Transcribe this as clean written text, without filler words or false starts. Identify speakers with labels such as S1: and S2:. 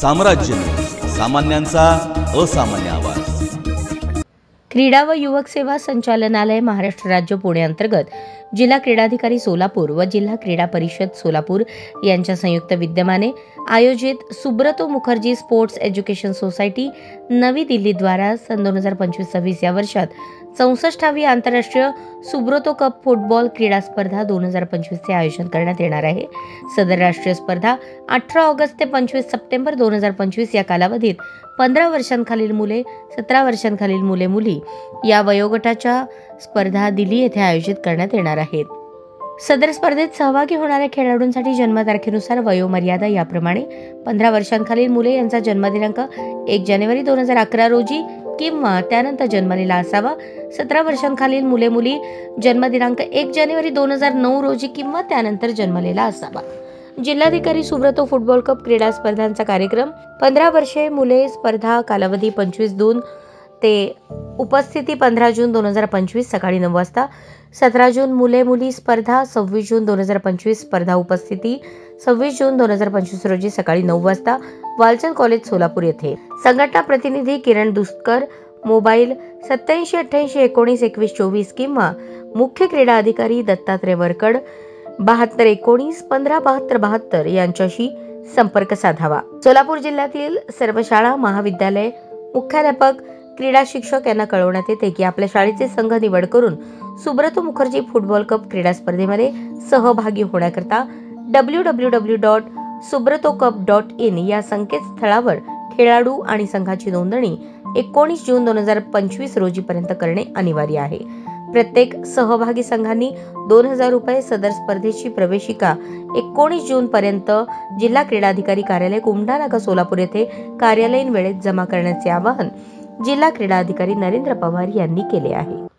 S1: साम्राज्य न्यूज, सामान्यांचा असामान्य आवाज।
S2: क्रीडा व युवक सेवा संचालनालय महाराष्ट्र राज्य पुणे अंतर्गत जिल्हा क्रीडाधिकारी सोलापूर व जिल्हा क्रीडा परिषद सोलापूर यांच्या संयुक्त विद्यमाने आयोजित Subroto Mukherjee sports education society Navi Delhi द्वारा सन 2025-26 या वर्षात 64वी आंतरराष्ट्रीय सुब्रतो कप फुटबॉल क्रीडा स्पर्धा 2025 चे आयोजन करण्यात येणार आहे। सदर राष्ट्रीय स्पर्धा 18 ऑगस्ट ते 25 सप्टेंबर 2025 या कालावधीत 15 वर्षांखालील मुले, 17 वर्षांखालील मुले-मुली या वयोगटाच्या स्पर्धा दिल्ली येथे आयोजित करण्यात येणार आहेत। सदर स्पर्धेत सहभागी होणाऱ्या खेळाडूंसाठी जन्मतारखेनुसार वयोमर्यादा याप्रमाणे 15 वर्षांखालील मुले यांचा जन्मदिनांक 1 जानेवारी 2011 रोजी किंवा त्यानंतर जन्मलेला असावा। 17 वर्षांखालील मुले-मुली जन्मदिनांक 1 जानेवारी 2009 रोजी किंवा त्यानंतर जन्मलेला असावा। जिल्हाधिकारी सुब्रतो फुटबॉल कप क्रीडा स्पर्धांचा कार्यक्रम 15 वर्षे मुले स्पर्धा कालावधी 25/2 ते उपस्थिती 15 जून 2025 सकाळी 9 वाजता। 17 जून मुले-मुली स्पर्धा 26 जून 2025 स्पर्धा उपस्थिती 26 जून 2025 रोजी सकाळी 9 वाजता वालचंद कॉलेज सोलापूर येथे। संघटना प्रतिनिधी किरण दुष्कर, मोबाईल 8788192124 किंवा मुख्य क्रीडा अधिकारी दत्तात्रय वरकड 7219157272 यांच्याशी संपर्क साधावा। सोलापूर जिल्ह्यातील सर्व शाळा, महाविद्यालय, मुख्याध्यापक, क्रीडा शिक्षक यांना कळवण्यात येते की आपल्या शाळेचे संघ निवड करून सुब्रतो मुखर्जी फुटबॉल कप क्रीडा स्पर्धेमध्ये सहभागी होण्याकरता www.subrotokub.in या संकेतस्थळावर खेळाडू आणि संघाची नोंदणी 19 जून 2025 रोजीपर्यंत करणे अनिवार्य आहे। प्रत्येक सहभागी संघांनी 2000 रुपये सदर स्पर्धेची प्रवेशिका 19 जून पर्यंत जिल्हा क्रीडाधिकारी कार्यालय कुमठा नाका सोलापूर येथे कार्यालयीन वेळेत जमा करण्याचे आवाहन जिल्हा क्रीडा अधिकारी नरेंद्र पवार यांनी केले आहे।